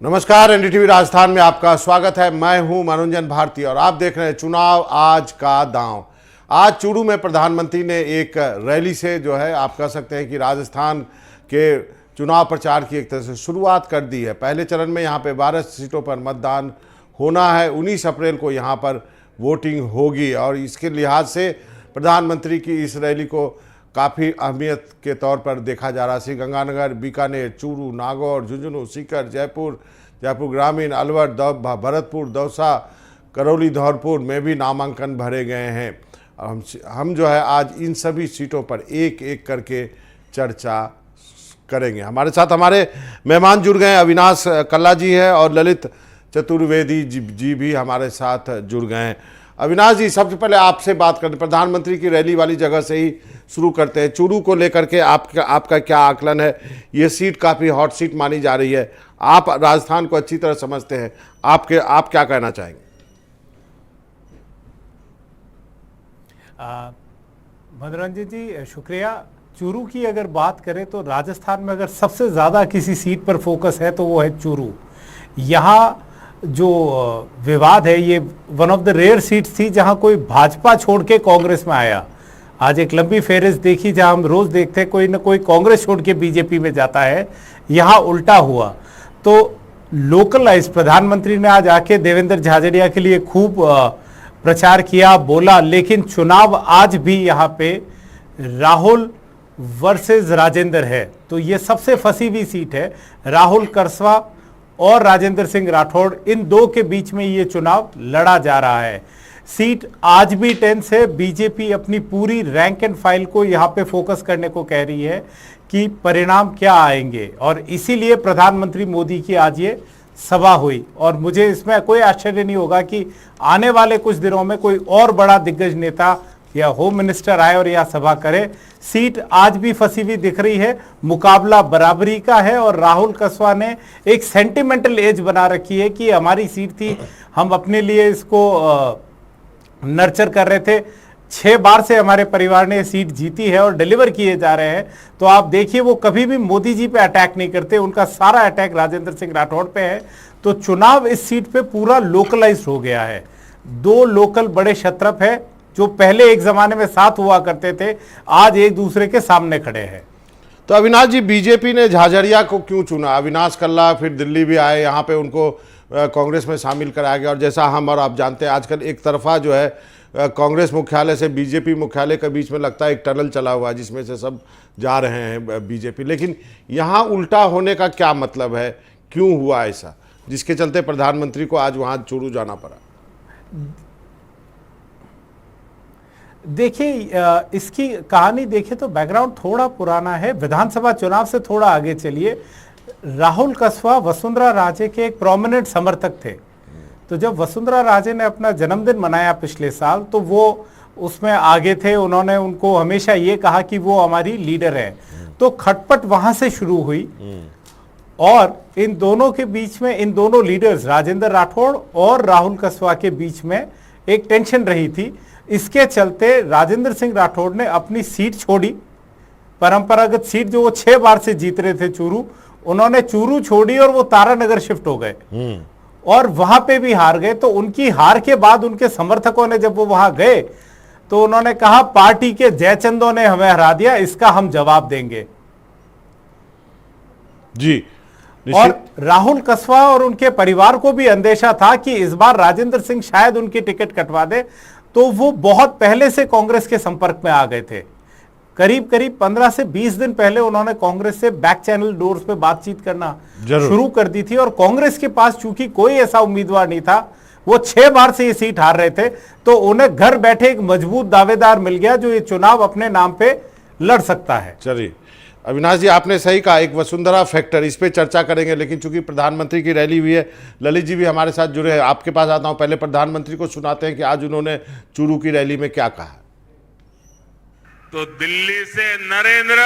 नमस्कार, एनडीटीवी राजस्थान में आपका स्वागत है। मैं हूं मनोरंजन भारती और आप देख रहे हैं चुनाव आज का दांव। आज चूरू में प्रधानमंत्री ने एक रैली से जो है आप कह सकते हैं कि राजस्थान के चुनाव प्रचार की एक तरह से शुरुआत कर दी है। पहले चरण में यहां पे 12 सीटों पर मतदान होना है। 19 अप्रैल को यहां पर वोटिंग होगी और इसके लिहाज से प्रधानमंत्री की इस रैली को काफ़ी अहमियत के तौर पर देखा जा रहा है। श्रीगंगानगर, बीकानेर, चूरू, नागौर, झुंझुनू, सीकर, जयपुर ग्रामीण, अलवर, भरतपुर, दौसा, करौली, धौलपुर में भी नामांकन भरे गए हैं। हम जो है आज इन सभी सीटों पर एक एक करके चर्चा करेंगे। हमारे साथ हमारे मेहमान जुड़ गए। अविनाश कल्ला जी है और ललित चतुर्वेदी जी भी हमारे साथ जुड़ गए हैं। अविनाश जी, सबसे पहले आपसे बात करते, प्रधानमंत्री की रैली वाली जगह से ही शुरू करते हैं। चूरू को लेकर के आपका क्या आकलन है? ये सीट काफ़ी हॉट सीट मानी जा रही है। आप राजस्थान को अच्छी तरह समझते हैं, आप क्या कहना चाहेंगे? मनोरंजन जी, शुक्रिया। चूरू की अगर बात करें तो राजस्थान में अगर सबसे ज़्यादा किसी सीट पर फोकस है तो वो है चूरू। यहाँ जो विवाद है, ये one of the rare seats थी जहाँ कोई भाजपा छोड़ के कांग्रेस में आया। आज एक लंबी फेहरिस्त देखी जहाँ हम रोज़ देखते हैं कोई ना कोई कांग्रेस छोड़ के बीजेपी में जाता है, यहाँ उल्टा हुआ। तो लोकलाइज प्रधानमंत्री ने आज आके देवेंद्र झाझड़िया के लिए खूब प्रचार किया, बोला, लेकिन चुनाव आज भी यहाँ पे राहुल वर्सेस राजेंद्र है। तो ये सबसे फंसी हुई सीट है। राहुल करसवा और राजेंद्र सिंह राठौड़, इन दो के बीच में ये चुनाव लड़ा जा रहा है। सीट आज भी टेंस है। बीजेपी अपनी पूरी रैंक एंड फाइल को यहाँ पे फोकस करने को कह रही है कि परिणाम क्या आएंगे, और इसीलिए प्रधानमंत्री मोदी की आज ये सभा हुई। और मुझे इसमें कोई आश्चर्य नहीं होगा कि आने वाले कुछ दिनों में कोई और बड़ा दिग्गज नेता या होम मिनिस्टर आए और यह सभा करे। सीट आज भी फंसी हुई दिख रही है। मुकाबला बराबरी का है और राहुल कसवा ने एक सेंटिमेंटल एज बना रखी है कि हमारी सीट थी, हम अपने लिए इसको नर्चर कर रहे थे। 6 बार से हमारे परिवार ने सीट जीती है और डिलीवर किए जा रहे हैं। तो आप देखिए, वो कभी भी मोदी जी पे अटैक नहीं करते, उनका सारा अटैक राजेंद्र सिंह राठौड़ पे है। तो चुनाव इस सीट पे पूरा लोकलाइज हो गया है। 2 लोकल बड़े क्षत्रप है जो पहले एक जमाने में साथ हुआ करते थे, आज एक दूसरे के सामने खड़े हैं। तो अविनाश जी, बीजेपी ने झाझड़िया को क्यों चुना? अविनाश कल्ला फिर दिल्ली भी आए, यहाँ पे उनको कांग्रेस में शामिल कराया गया। और जैसा हम और आप जानते हैं, आजकल एक तरफा जो है कांग्रेस मुख्यालय से बीजेपी मुख्यालय के बीच में लगता है एक टनल चला हुआ है जिसमें से सब जा रहे हैं बीजेपी। लेकिन यहाँ उल्टा होने का क्या मतलब है? क्यों हुआ ऐसा जिसके चलते प्रधानमंत्री को आज वहाँ चूरू जाना पड़ा? देखिए, इसकी कहानी देखें तो बैकग्राउंड थोड़ा पुराना है। विधानसभा चुनाव से थोड़ा आगे चलिए। राहुल कसवा वसुंधरा राजे के एक प्रोमिनेंट समर्थक थे। तो जब वसुंधरा राजे ने अपना जन्मदिन मनाया पिछले साल, तो वो उसमें आगे थे। उन्होंने उनको हमेशा ये कहा कि वो हमारी लीडर है। तो खटपट वहां से शुरू हुई और इन दोनों के बीच में, इन दोनों लीडर्स राजेंद्र राठौड़ और राहुल कसवा के बीच में एक टेंशन रही थी। इसके चलते राजेंद्र सिंह राठौड़ ने अपनी सीट छोड़ी, परंपरागत सीट जो वो 6 बार से जीत रहे थे चूरू, उन्होंने चूरू छोड़ी और वो तारानगर शिफ्ट हो गए और वहां पे भी हार गए। तो उनकी हार के बाद उनके समर्थकों ने जब वो वहां गए तो उन्होंने कहा, पार्टी के जयचंदों ने हमें हरा दिया, इसका हम जवाब देंगे जी। और राहुल कसवा और उनके परिवार को भी अंदेशा था कि इस बार राजेंद्र सिंह शायद उनकी टिकट कटवा दे। तो वो बहुत पहले से कांग्रेस के संपर्क में आ गए थे। करीब 15 से 20 दिन पहले उन्होंने कांग्रेस से बैक चैनल डोर्स पे बातचीत करना शुरू कर दी थी। और कांग्रेस के पास चूंकि कोई ऐसा उम्मीदवार नहीं था, वो 6 बार से ये सीट हार रहे थे, तो उन्हें घर बैठे एक मजबूत दावेदार मिल गया जो ये चुनाव अपने नाम पे लड़ सकता है। चलिए अविनाश जी, आपने सही कहा, एक वसुंधरा फैक्टर, इस पे चर्चा करेंगे। लेकिन चूंकि प्रधानमंत्री की रैली हुई है, ललित जी भी हमारे साथ जुड़े हैं। आपके पास आता हूं, पहले प्रधानमंत्री को सुनाते हैं कि आज उन्होंने चूरू की रैली में क्या कहा। तो दिल्ली से नरेंद्र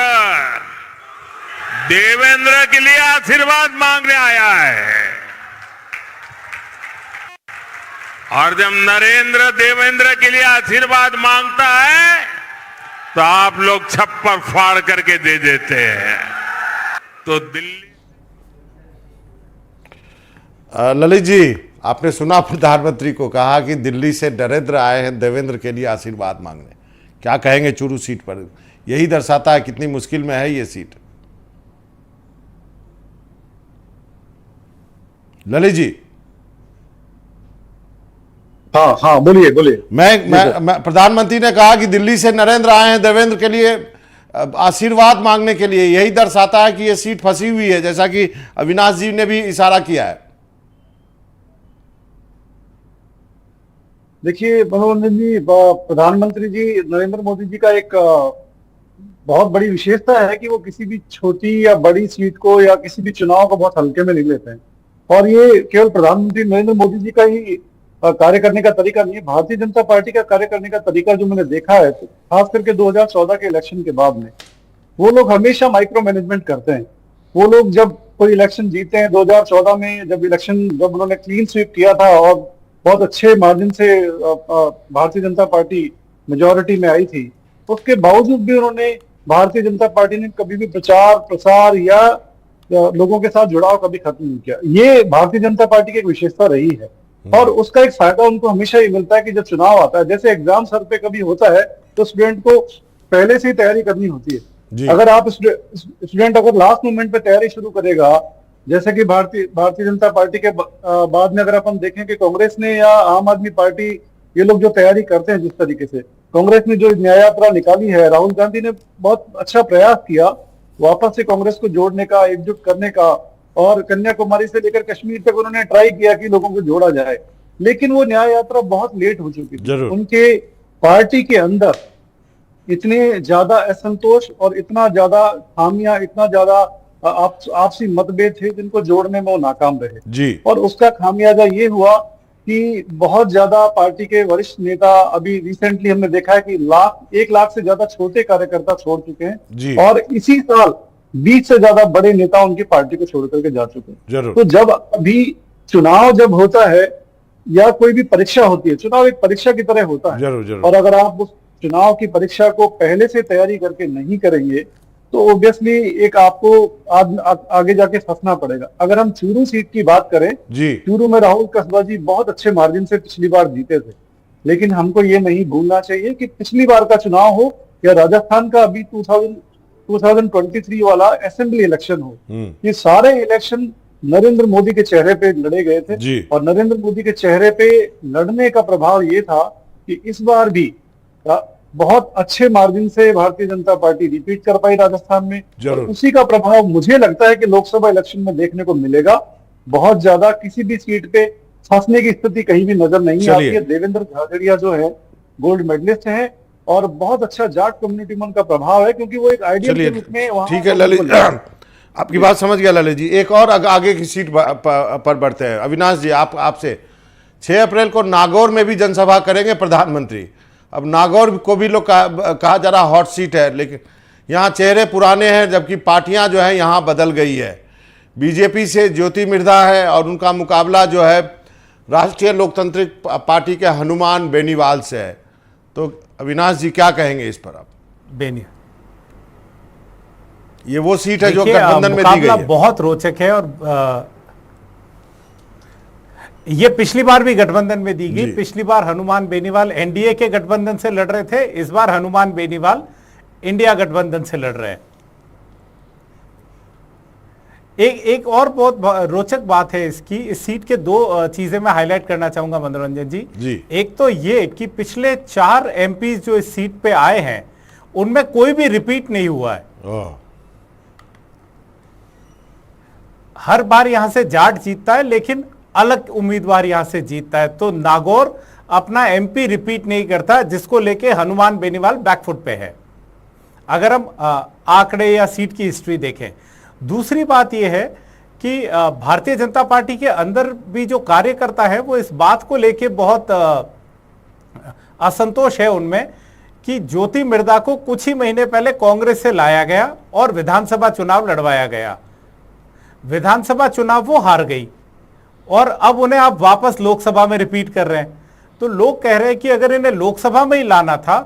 देवेंद्र के लिए आशीर्वाद मांगने आया है, और जब नरेंद्र देवेंद्र के लिए आशीर्वाद मांगता है तो आप लोग छप्पर फाड़ करके दे देते हैं। तो दिल्ली ललित जी, आपने सुना प्रधानमंत्री को कहा कि दिल्ली से नरेंद्र आए हैं देवेंद्र के लिए आशीर्वाद मांगने। क्या कहेंगे चूरू सीट पर? यही दर्शाता है कितनी मुश्किल में है ये सीट। ललित जी। हाँ हाँ, बोलिए बोलिए। मैं प्रधानमंत्री ने कहा कि दिल्ली से नरेंद्र आए हैं देवेंद्र के लिए आशीर्वाद मांगने के लिए। यही दर्शाता है कि ये सीट फंसी हुई है, जैसा कि अविनाश जी ने भी इशारा किया है। देखिए मनोरंजन जी, प्रधानमंत्री जी नरेंद्र मोदी जी का एक बहुत बड़ी विशेषता है कि वो किसी भी छोटी या बड़ी सीट को या किसी भी चुनाव को बहुत हल्के में नहीं लेते हैं। और ये केवल प्रधानमंत्री नरेंद्र मोदी जी का ही कार्य करने का तरीका नहीं है, भारतीय जनता पार्टी का कार्य करने का तरीका जो मैंने देखा है, तो खास करके 2014 के इलेक्शन के बाद में वो लोग हमेशा माइक्रो मैनेजमेंट करते हैं। वो लोग जब कोई इलेक्शन जीते हैं, 2014 में जब उन्होंने क्लीन स्वीप किया था और बहुत अच्छे मार्जिन से भारतीय जनता पार्टी मेजोरिटी में आई थी, उसके बावजूद भी उन्होंने भारतीय जनता पार्टी ने कभी भी प्रचार प्रसार या लोगों के साथ जुड़ाव कभी खत्म नहीं किया। ये भारतीय जनता पार्टी की एक विशेषता रही है और उसका एक फायदा उनको हमेशा ही मिलता है कि जब चुनाव आता है, जैसे एग्जाम सर पे कभी होता है तो स्टूडेंट को पहले से ही तैयारी करनी होती है। अगर आप स्टूडेंट अगर लास्ट मोमेंट पे तैयारी शुरू करेगा, जैसे कि भारतीय जनता पार्टी के बाद में अगर अपन देखें कि कांग्रेस ने या आम आदमी पार्टी, ये लोग जो तैयारी करते हैं, जिस तरीके से कांग्रेस ने जो न्याय यात्रा निकाली है, राहुल गांधी ने बहुत अच्छा प्रयास किया वापस से कांग्रेस को जोड़ने का, एकजुट करने का, और कन्याकुमारी से लेकर कश्मीर तक उन्होंने ट्राई किया कि लोगों को जोड़ा जाए, लेकिन वो न्याय यात्रा बहुत लेट हो चुकी थी। उनके पार्टी के अंदर इतने ज्यादा असंतोष और इतना ज्यादा खामियां, इतना ज्यादा आपसी मतभेद थे जिनको जोड़ने में वो नाकाम रहे जी। और उसका खामियाजा ये हुआ कि बहुत ज्यादा पार्टी के वरिष्ठ नेता, अभी रिसेंटली हमने देखा है कि 1 लाख से ज्यादा छोटे कार्यकर्ता छोड़ चुके हैं और इसी साल 20 से ज्यादा बड़े नेता उनकी पार्टी को छोड़ करके जा चुके हैं। तो जब अभी चुनाव जब होता है या कोई भी परीक्षा होती है, चुनाव एक परीक्षा की तरह होता है, और अगर आप उस चुनाव की परीक्षा को पहले से तैयारी करके नहीं करेंगे तो ऑब्वियसली एक आपको आगे जाके फंसना पड़ेगा। अगर हम चूरू सीट की बात करें, चूरू में राहुल कसबा जी बहुत अच्छे मार्जिन से पिछली बार जीते थे, लेकिन हमको ये नहीं भूलना चाहिए कि पिछली बार का चुनाव हो या राजस्थान का अभी 2023 वाला असेंबली इलेक्शन हो, ये सारे इलेक्शन नरेंद्र मोदी के चेहरे पे लड़े गए थे और नरेंद्र मोदी के चेहरे पे लड़ने का प्रभाव ये था कि इस बार भी बहुत अच्छे मार्जिन से भारतीय जनता पार्टी रिपीट कर पाई राजस्थान में। उसी का प्रभाव मुझे लगता है कि लोकसभा इलेक्शन में देखने को मिलेगा। बहुत ज्यादा किसी भी सीट पे फंसने की स्थिति कहीं भी नजर नहीं आती है। देवेंद्र झाझड़िया जो है गोल्ड मेडलिस्ट हैं और बहुत अच्छा जाट कम्युनिटी में उनका प्रभाव है, क्योंकि वो एक आइडियल के रूप में वहां। ठीक है ललित, आपकी बात समझ गया ललित जी। एक और आगे की सीट पर बढ़ते हैं। अविनाश जी, आपसे 6 अप्रैल को नागौर में भी जनसभा करेंगे प्रधानमंत्री। अब नागौर को भी लोग कहा जा रहा हॉट सीट है, लेकिन यहाँ चेहरे पुराने हैं जबकि पार्टियां जो है यहाँ बदल गई है। बीजेपी से ज्योति मिर्धा है और उनका मुकाबला जो है राष्ट्रीय लोकतांत्रिक पार्टी के हनुमान बेनीवाल से है। तो अविनाश जी क्या कहेंगे इस पर? आप ये वो सीट है जो गठबंधन में दी गई है। बहुत रोचक है और ये पिछली बार भी गठबंधन में दी गई। पिछली बार हनुमान बेनीवाल एनडीए के गठबंधन से लड़ रहे थे, इस बार हनुमान बेनीवाल इंडिया गठबंधन से लड़ रहे हैं। एक और बहुत रोचक बात है इसकी, इस सीट के 2 चीजें मैं हाईलाइट करना चाहूंगा मनोरंजन जी। एक तो ये कि पिछले 4 एमपी जो इस सीट पे आए हैं उनमें कोई भी रिपीट नहीं हुआ है। हर बार यहां से जाट जीतता है, लेकिन अलग उम्मीदवार यहां से जीतता है। तो नागौर अपना एमपी रिपीट नहीं करता, जिसको लेके हनुमान बेनीवाल बैकफुट पे है, अगर हम आंकड़े या सीट की हिस्ट्री देखें। दूसरी बात यह है कि भारतीय जनता पार्टी के अंदर भी जो कार्यकर्ता है वो इस बात को लेके बहुत असंतोष है उनमें कि ज्योति मिर्धा को कुछ ही महीने पहले कांग्रेस से लाया गया और विधानसभा चुनाव लड़वाया गया। विधानसभा चुनाव वो हार गई और अब उन्हें आप वापस लोकसभा में रिपीट कर रहे हैं। तो लोग कह रहे हैं कि अगर इन्हें लोकसभा में ही लाना था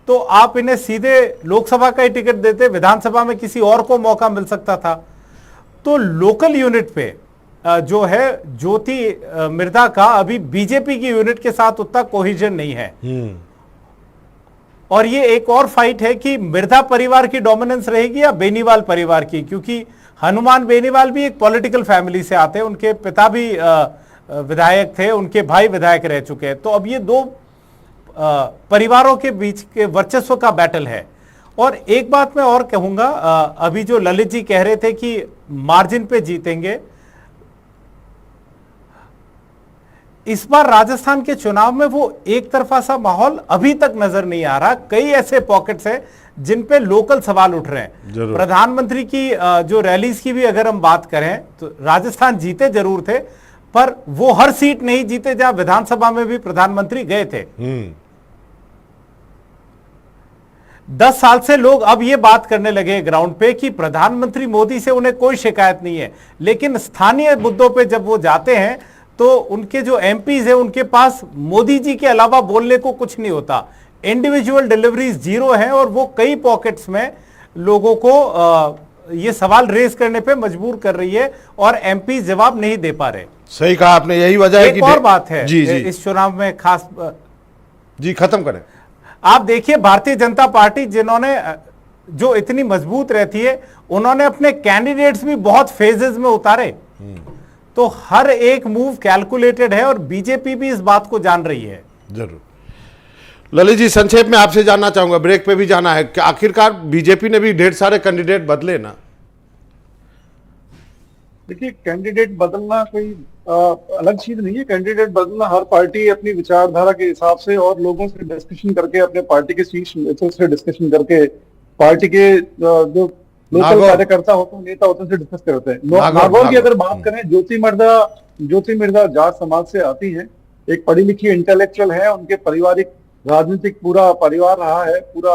तो आप इन्हें सीधे लोकसभा का ही टिकट देते, विधानसभा में किसी और को मौका मिल सकता था। तो लोकल यूनिट पे जो है ज्योति मिर्धा का अभी बीजेपी की यूनिट के साथ उतना कोहिजन नहीं है। और ये एक और फाइट है कि मिर्धा परिवार की डोमिनेंस रहेगी या बेनीवाल परिवार की, क्योंकि हनुमान बेनीवाल भी एक पॉलिटिकल फैमिली से आते हैं, उनके पिता भी विधायक थे, उनके भाई विधायक रह चुके हैं। तो अब ये दो परिवारों के बीच के वर्चस्व का बैटल है। और एक बात मैं और कहूंगा, अभी जो ललित जी कह रहे थे कि मार्जिन पे जीतेंगे, इस बार राजस्थान के चुनाव में वो एक तरफा सा माहौल अभी तक नजर नहीं आ रहा। कई ऐसे पॉकेट्स हैं जिन पे लोकल सवाल उठ रहे हैं। प्रधानमंत्री की जो रैलीज की भी अगर हम बात करें तो राजस्थान जीते जरूर थे, पर वो हर सीट नहीं जीते जहां विधानसभा में भी प्रधानमंत्री गए थे। 10 साल से लोग अब ये बात करने लगे ग्राउंड पे कि प्रधानमंत्री मोदी से उन्हें कोई शिकायत नहीं है, लेकिन स्थानीय मुद्दों पे जब वो जाते हैं तो उनके जो एमपीज है उनके पास मोदी जी के अलावा बोलने को कुछ नहीं होता। इंडिविजुअल डिलीवरीज जीरो है और वो कई पॉकेट्स में लोगों को ये सवाल रेज करने पे मजबूर कर रही है और एमपी जवाब नहीं दे पा रहे। सही कहा आपने, यही वजह है कि एक और बात है जी इस चुनाव में खास जी खत्म करें। आप देखिए भारतीय जनता पार्टी जिन्होंने जो इतनी मजबूत रहती है, उन्होंने अपने कैंडिडेट्स भी बहुत फेजेस में उतारे। तो हर एक मूव कैलकुलेटेड है और बीजेपी भी इस बात को जान रही है। जरूर। ललित जी, संक्षेप में आपसे जानना चाहूंगा, ब्रेक पे भी जाना है कि आखिरकार बीजेपी ने भी ढेर सारे कैंडिडेट बदले ना। देखिए, कैंडिडेट बदलना कोई अलग चीज नहीं है। कैंडिडेट बदलना, हर पार्टी अपनी विचारधारा के हिसाब से और लोगों से डिस्कशन करके, अपने पार्टी के शीर्ष नेताओं से डिस्कशन करके, पार्टी के जो लोकल कार्यकर्ता होते हैं, नेता होते हैं, डिस्कस करते हैं। नागौर की अगर बात करें, ज्योति मिर्धा जाट समाज से आती हैं, एक पढ़ी लिखी इंटेलेक्चुअल है, उनके पारिवारिक राजनीतिक पूरा परिवार रहा है, पूरा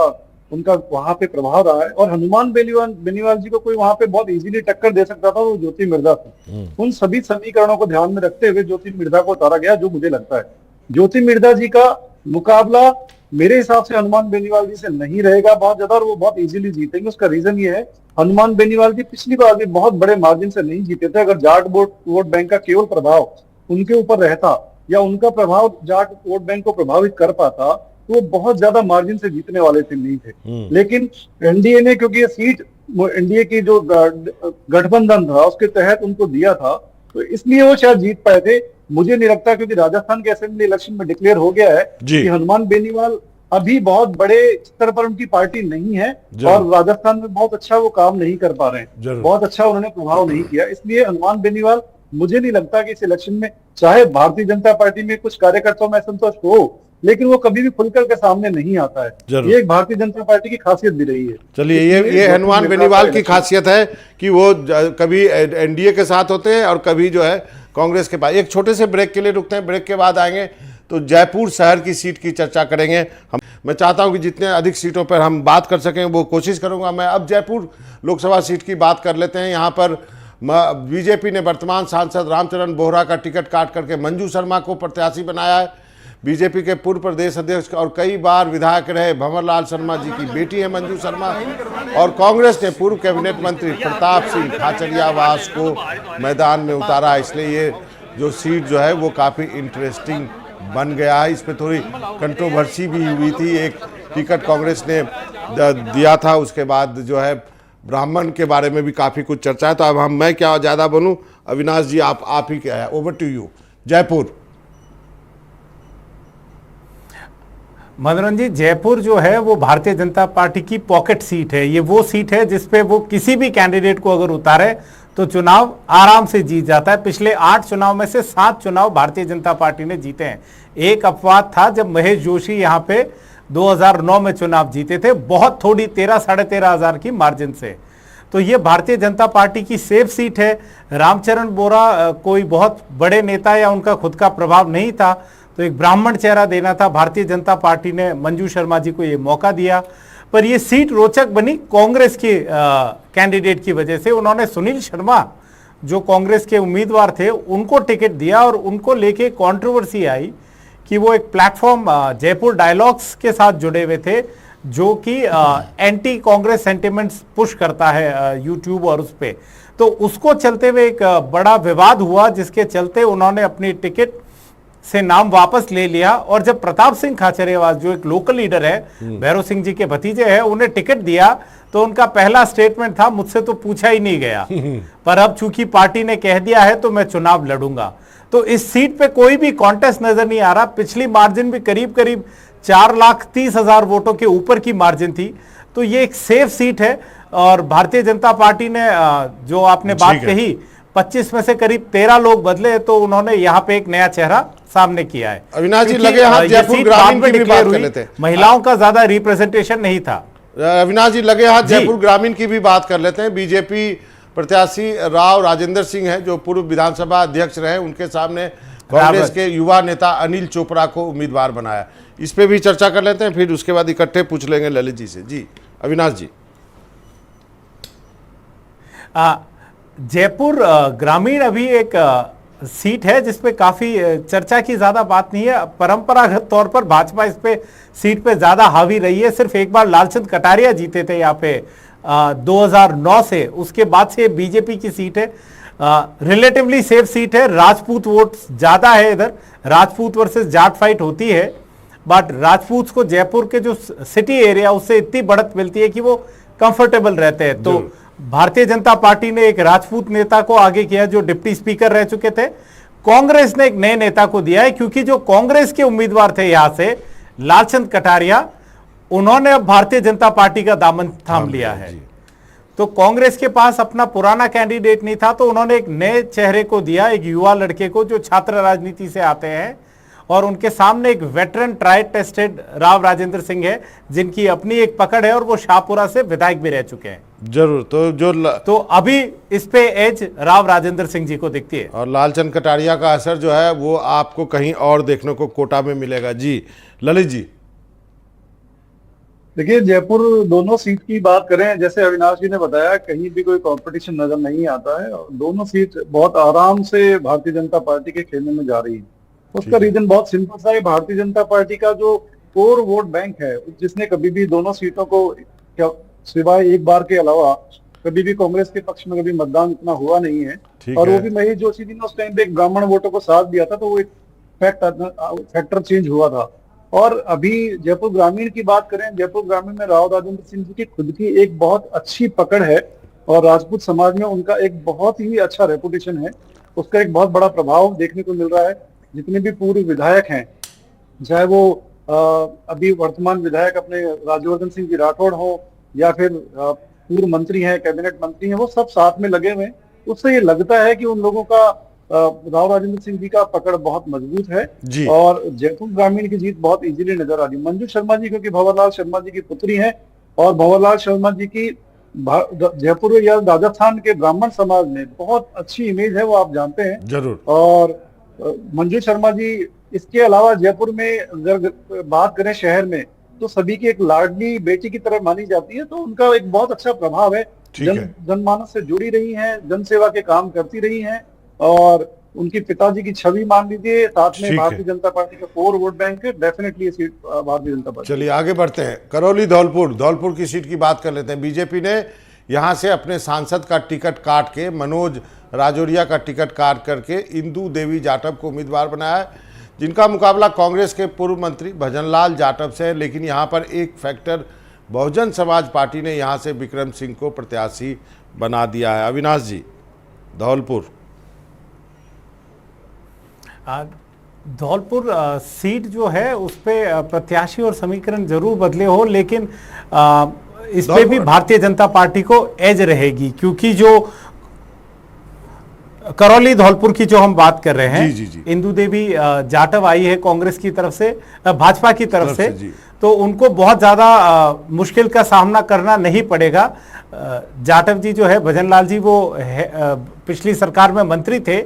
उनका वहां पे प्रभाव रहा है। और हनुमान बेनीवाल जी को कोई वहां पे बहुत इजीली टक्कर दे सकता था, वो ज्योति मिर्धा थी। उन सभी समीकरणों को ध्यान में रखते हुए ज्योति मिर्धा को उतारा गया। जो मुझे लगता है ज्योति मिर्धा जी का मुकाबला मेरे हिसाब से हनुमान बेनीवाल जी से नहीं रहेगा बहुत ज्यादा, और वो बहुत इजीली जीतेंगे। उसका रीजन ये है, हनुमान बेनीवाल जी पिछली बार भी बहुत बड़े मार्जिन से नहीं जीते थे। अगर जाट वोट बैंक का केवल प्रभाव उनके ऊपर रहता या उनका प्रभाव जाट वोट बैंक को प्रभावित कर पाता तो वो बहुत ज्यादा मार्जिन से जीतने वाले थे, नहीं थे। लेकिन एनडीए ने, क्योंकि ये सीट एनडीए की जो गठबंधन था उसके तहत उनको दिया था, तो इसलिए वो शायद जीत पाए थे। मुझे नहीं लगता, क्योंकि राजस्थान के असेंबली इलेक्शन में डिक्लेयर हो गया है कि हनुमान बेनीवाल अभी बहुत बड़े स्तर पर उनकी पार्टी नहीं है और राजस्थान में बहुत अच्छा वो काम नहीं कर पा रहे हैं, बहुत अच्छा उन्होंने प्रभाव नहीं किया। इसलिए हनुमान बेनीवाल, मुझे नहीं लगता कि इस इलेक्शन में, चाहे भारतीय जनता पार्टी में कुछ कार्यकर्ताओं में असंतोष हो, लेकिन वो कभी भी खुलकर के सामने नहीं आता है। ये एक भारतीय जनता पार्टी की खासियत भी रही है। चलिए, ये हनुमान बेनीवाल की खासियत है कि वो कभी एनडीए के साथ होते हैं और कभी जो है कांग्रेस के पास। एक छोटे से ब्रेक के लिए रुकते हैं, ब्रेक के बाद आएंगे तो जयपुर शहर की सीट की चर्चा करेंगे। मैं चाहता हूं कि जितने अधिक सीटों पर हम बात कर सकें वो कोशिश करूंगा मैं। अब जयपुर लोकसभा सीट की बात कर लेते हैं। यहाँ पर बीजेपी ने वर्तमान सांसद रामचरण बोहरा का टिकट काट करके मंजू शर्मा को प्रत्याशी बनाया है। बीजेपी के पूर्व प्रदेश अध्यक्ष और कई बार विधायक रहे भंवरलाल शर्मा जी की बेटी है मंजू शर्मा, और कांग्रेस ने पूर्व कैबिनेट मंत्री प्रताप सिंह खाचरियावास को मैदान में उतारा। इसलिए ये जो सीट जो है वो काफ़ी इंटरेस्टिंग बन गया है। इस पर थोड़ी कंट्रोवर्सी भी हुई थी। एक टिकट कांग्रेस ने दिया था, उसके बाद जो है ब्राह्मण के बारे में भी काफ़ी कुछ चर्चा है। तो अब मैं क्या ज़्यादा बनूं, अविनाश जी आप ही क्या है, ओवर टू यू। जयपुर। मनोरंजन जी, जयपुर जो है वो भारतीय जनता पार्टी की पॉकेट सीट है। ये वो सीट है जिसपे वो किसी भी कैंडिडेट को अगर उतारे तो चुनाव आराम से जीत जाता है। पिछले 8 चुनाव में से 7 चुनाव भारतीय जनता पार्टी ने जीते हैं। एक अपवाद था जब महेश जोशी यहाँ पे 2009 में चुनाव जीते थे, बहुत थोड़ी 13-13.5 हजार की मार्जिन से। तो ये भारतीय जनता पार्टी की सेफ सीट है। रामचरण बोहरा कोई बहुत बड़े नेता या उनका खुद का प्रभाव नहीं था, तो एक ब्राह्मण चेहरा देना था। भारतीय जनता पार्टी ने मंजू शर्मा जी को ये मौका दिया, पर ये सीट रोचक बनी कांग्रेस के कैंडिडेट की वजह से। उन्होंने सुनील शर्मा जो कांग्रेस के उम्मीदवार थे उनको टिकट दिया और उनको लेके कंट्रोवर्सी आई कि वो एक प्लेटफॉर्म जयपुर डायलॉग्स के साथ जुड़े हुए थे, जो कि एंटी कांग्रेस सेंटिमेंट्स पुश करता है यूट्यूब और उस पे। तो उसको चलते हुए एक बड़ा विवाद हुआ, जिसके चलते उन्होंने अपनी टिकट से नाम वापस ले लिया। और जब प्रताप सिंह खाचरियावास, जो एक लोकल लीडर है, भैरव सिंह जी के भतीजे हैं, उन्हें टिकट दिया तो उनका पहला स्टेटमेंट था, मुझसे तो पूछा ही नहीं गया, पर अब चूंकि पार्टी ने कह दिया है तो मैं चुनाव लड़ूंगा। तो इस सीट पे कोई भी कॉन्टेस्ट नजर नहीं आ रहा। पिछली मार्जिन भी करीब करीब 4,30,000 वोटों के ऊपर की मार्जिन थी। तो ये एक सेफ सीट है। और भारतीय जनता पार्टी ने जो आपने बात कही, 25 में से करीब 13 लोग बदले, तो उन्होंने यहाँ पे एक नया चेहरा सामने किया है। अविनाश जी, लगे हाथ जयपुर ग्रामीण की भी बात कर लेते हैं। महिलाओं का ज्यादा रिप्रेजेंटेशन नहीं था। अविनाश जी, लगे हाथ जयपुर ग्रामीण की भी बात कर लेते हैं। बीजेपी प्रत्याशी राव राजेंद्र सिंह है, जो पूर्व विधानसभा अध्यक्ष रहे, उनके सामने कांग्रेस के युवा नेता अनिल चोपड़ा को उम्मीदवार बनाया। इस पे भी चर्चा कर लेते हैं, फिर उसके बाद इकट्ठे पूछ लेंगे ललित जी से। जी अविनाश जी। जयपुर ग्रामीण अभी एक सीट है जिसपे काफी चर्चा की ज्यादा बात नहीं है। परंपरागत तौर पर भाजपा इस पे सीट पे ज्यादा हावी रही है। सिर्फ एक बार लालचंद कटारिया जीते थे यहाँ पे 2009 से, उसके बाद से बीजेपी की सीट है। रिलेटिवली सेफ सीट है। राजपूत वोट ज्यादा है इधर, राजपूत वर्सेस जाट फाइट होती है, बट राजपूत को जयपुर के जो सिटी एरिया उससे इतनी बढ़त मिलती है कि वो कंफर्टेबल रहते हैं। तो भारतीय जनता पार्टी ने एक राजपूत नेता को आगे किया जो डिप्टी स्पीकर रह चुके थे। कांग्रेस ने एक नए नेता को दिया है, क्योंकि जो कांग्रेस के उम्मीदवार थे यहां से लालचंद कटारिया, उन्होंने अब भारतीय जनता पार्टी का दामन थाम लिया है। तो कांग्रेस के पास अपना पुराना कैंडिडेट नहीं था, तो उन्होंने एक नए चेहरे को दिया, एक युवा लड़के को जो छात्र राजनीति से आते हैं। और उनके सामने एक veteran try tested Rao Rajendra Singh है, जिनकी अपनी एक पकड़ है और वो शाहपुरा से विधायक भी रह चुके हैं। जरूर। तो अभी इस पे एज राव राजेंद्र सिंह जी को दिखती है। और लालचंद कटारिया का असर जो है वो आपको कहीं और देखने को कोटा में मिलेगा। जी ललित जी। देखिए, जयपुर दोनों सीट की बात करें, जैसे अविनाश जी ने बताया, कहीं भी कोई कंपटीशन नजर नहीं आता है और दोनों सीट बहुत आराम से भारतीय जनता पार्टी के खेलने में जा रही है। उसका रीजन बहुत सिंपल सा है। भारतीय जनता पार्टी का जो कोर वोट बैंक है, जिसने कभी भी दोनों सीटों को सिवाय एक बार के अलावा कभी भी कांग्रेस के पक्ष में कभी मतदान इतना हुआ नहीं है। और वो भी महेश जोशी जी ने उस टाइम पे एक ब्राह्मण वोटों को साथ दिया था, तो वो एक फैक्टर चेंज हुआ था। और अभी जयपुर ग्रामीण की बात करें, जयपुर ग्रामीण में राव राजेंद्र सिंह जी की खुद की एक बहुत अच्छी पकड़ है और राजपूत समाज में उनका एक बहुत ही अच्छा रेपुटेशन है। उसका एक बहुत बड़ा प्रभाव देखने को मिल रहा है। जितने भी पूर्व विधायक हैं, चाहे वो अभी वर्तमान विधायक अपने राज्यवर्धन सिंह जी राठौड़ हो या फिर पूर्व मंत्री हैं, कैबिनेट मंत्री हैं, वो सब साथ में लगे हुए हैं। उससे ये लगता है कि उन लोगों का राव राजेंद्र सिंह जी का पकड़ बहुत मजबूत है और जयपुर ग्रामीण की जीत बहुत इजीली नजर आ रही है। मंजू शर्मा जी, क्योंकि भंवरलाल शर्मा जी की पुत्री हैं और भंवरलाल शर्मा जी की जयपुर या राजस्थान के ब्राह्मण समाज में बहुत अच्छी इमेज है, वो आप जानते हैं। जरूर। और मंजू शर्मा जी, इसके अलावा जयपुर में अगर बात करें शहर में, तो सभी की एक लाडली बेटी की तरह मानी जाती है। तो उनका एक बहुत अच्छा प्रभाव है। जनमानस से जुड़ी रही हैं, जन सेवा के काम करती रही हैं और उनकी पिताजी की छवि मान लीजिए, साथ में भारतीय जनता पार्टी का कोर वोट बैंक है। डेफिनेटली ये सीट भारतीय जनता पार्टी। चलिए आगे बढ़ते हैं। करौली धौलपुर की सीट की बात कर लेते हैं। बीजेपी ने यहाँ से अपने सांसद का टिकट काट के, मनोज राजौरिया का टिकट काट करके इंदू देवी जाटव को उम्मीदवार बनाया है, जिनका मुकाबला कांग्रेस के पूर्व मंत्री भजनलाल जाटव से है। लेकिन यहाँ पर एक फैक्टर, बहुजन समाज पार्टी ने यहाँ से विक्रम सिंह को प्रत्याशी बना दिया है। अविनाश जी, धौलपुर सीट जो है उस पे प्रत्याशी और समीकरण जरूर बदले हो, लेकिन इस पे भी भारतीय जनता पार्टी को एज रहेगी, क्योंकि जो करौली धौलपुर की जो हम बात कर रहे हैं, इंदू देवी जाटव आई है कांग्रेस की तरफ से, भाजपा की तरफ से, तो उनको बहुत ज्यादा मुश्किल का सामना करना नहीं पड़ेगा। जाटव जी जो है, भजनलाल जी, वो पिछली सरकार में मंत्री थे,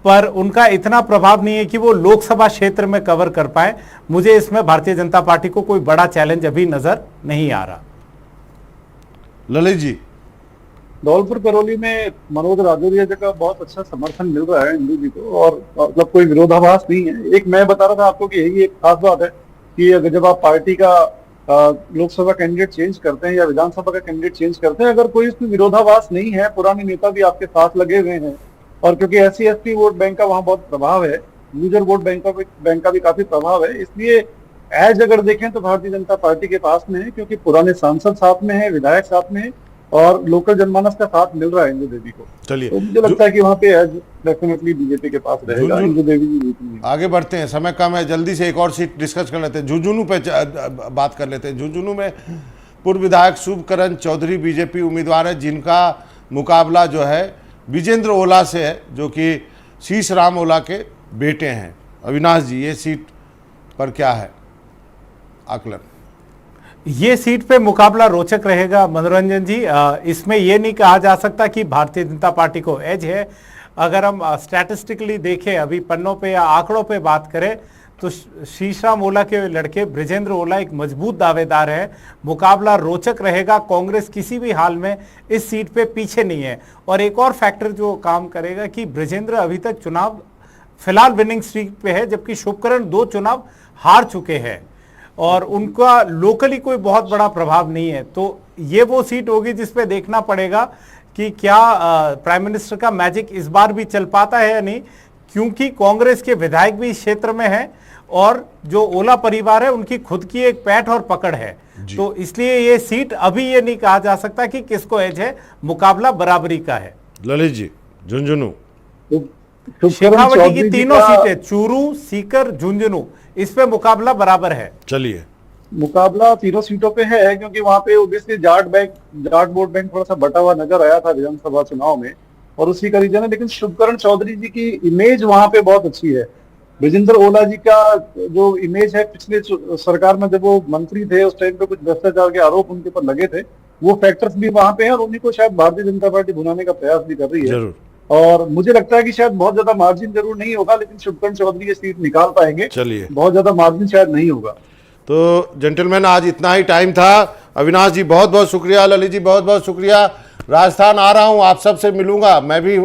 पर उनका इतना प्रभाव नहीं है कि वो लोकसभा क्षेत्र में कवर कर पाए। मुझे इसमें भारतीय जनता पार्टी को कोई बड़ा चैलेंज अभी नजर नहीं आ रहा। ललित जी, धौलपुर करौली में मनोज राजौरिया जी का बहुत अच्छा समर्थन मिल रहा है इंदू जी को, और मतलब कोई विरोधाभास नहीं है। एक मैं बता रहा था आपको कि यही एक खास बात है कि अगर जब आप पार्टी का लोकसभा कैंडिडेट चेंज करते हैं या विधानसभा का कैंडिडेट चेंज करते हैं, अगर कोई उसमें विरोधाभास नहीं है, पुराने नेता भी आपके साथ लगे हुए हैं, और क्योंकि SC/ST वोट बैंक का वहां बहुत प्रभाव है, यूजर वोट बैंक का भी काफी प्रभाव है, इसलिए एज अगर देखें तो भारतीय जनता पार्टी के पास में है, क्योंकि पुराने सांसद साथ में है, विधायक साथ में है, और लोकल जनमानस का साथ मिल रहा है इंदु देवी को। चलिए, तो मुझे लगता है कि वहां पे एज डेफिनेटली बीजेपी के पास रहेगा, इंदु देवी जी जीतेंगी। आगे बढ़ते हैं, समय कम है, जल्दी से एक और सीट डिस्कस कर लेते हैं। झुंझुनू पे बात कर लेते हैं। झुंझुनू में पूर्व विधायक शुभकरण चौधरी बीजेपी उम्मीदवार है, जिनका मुकाबला जो है विजेंद्र ओला से है, जो कि शीश राम ओला के बेटे हैं। अविनाश जी, ये सीट पर क्या है आकलन? ये सीट पे मुकाबला रोचक रहेगा मनोरंजन जी। इसमें ये नहीं कहा जा सकता कि भारतीय जनता पार्टी को एज है। अगर हम स्टैटिस्टिकली देखें, अभी पन्नों पे या आंकड़ों पे बात करें, तो शीशराम ओला के लड़के ब्रिजेंद्र ओला एक मजबूत दावेदार है। मुकाबला रोचक रहेगा। कांग्रेस किसी भी हाल में इस सीट पे पीछे नहीं है। और एक और फैक्टर जो काम करेगा कि ब्रिजेंद्र अभी तक चुनाव फिलहाल विनिंग स्ट्रीक पे है, जबकि शुभकरण 2 चुनाव हार चुके हैं और उनका लोकली कोई बहुत बड़ा प्रभाव नहीं है। तो ये वो सीट होगी जिसपे देखना पड़ेगा कि क्या प्राइम मिनिस्टर का मैजिक इस बार भी चल पाता है या नहीं, क्योंकि कांग्रेस के विधायक भी इस क्षेत्र में हैं और जो ओला परिवार है उनकी खुद की एक पैठ और पकड़ है। तो इसलिए ये सीट अभी ये नहीं कहा जा सकता कि किसको एज है, मुकाबला बराबरी का है। ललित जी, झुंझुनू शेखावटी की तीनों सीटें, चूरू, सीकर, झुंझुनू, इस पे मुकाबला बराबर है। चलिए, मुकाबला तीनों सीटों पे है, क्योंकि वहां पे ओबियसली जाट वोट बैंक थोड़ा सा बटा हुआ नजर आया था विधानसभा चुनाव में, और उसी का रीजन है। लेकिन शुभकरण चौधरी जी की इमेज वहां पे बहुत अच्छी है। ब्रिजेंद्र ओला जी का जो इमेज है, पिछले सरकार में जब वो मंत्री थे उस टाइम पे कुछ भ्रष्टाचार के आरोप उनके ऊपर लगे थे, वो फैक्टर्स भी वहां पे हैं, और उन्हीं को शायद भारतीय जनता पार्टी भुनाने का प्रयास भी कर रही है। जरूर। और मुझे लगता है कि शायद बहुत ज्यादा मार्जिन जरूर नहीं होगा, लेकिन शुभकरण चौधरी ये सीट निकाल पाएंगे। चलिए, बहुत ज्यादा मार्जिन शायद नहीं होगा। तो जेंटलमैन, आज इतना ही टाइम था। अविनाश जी बहुत बहुत शुक्रिया, ललित जी बहुत बहुत शुक्रिया। राजस्थान आ रहा हूं, आप सबसे मिलूंगा मैं भी,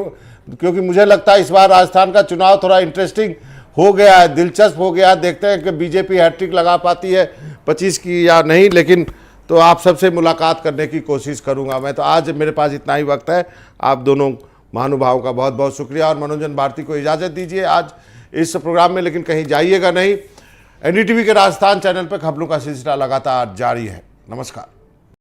क्योंकि मुझे लगता है इस बार राजस्थान का चुनाव थोड़ा इंटरेस्टिंग हो गया है, दिलचस्प हो गया है। देखते हैं कि बीजेपी हैट्रिक लगा पाती है 25 की या नहीं, लेकिन तो आप सबसे मुलाकात करने की कोशिश करूंगा मैं। तो आज मेरे पास इतना ही वक्त है। आप दोनों महानुभावों का बहुत बहुत शुक्रिया, और मनोरंजन भारती को इजाज़त दीजिए आज इस प्रोग्राम में, लेकिन कहीं जाइएगा नहीं। NDTV के राजस्थान चैनल पर खबरों का सिलसिला लगातार जारी है। नमस्कार।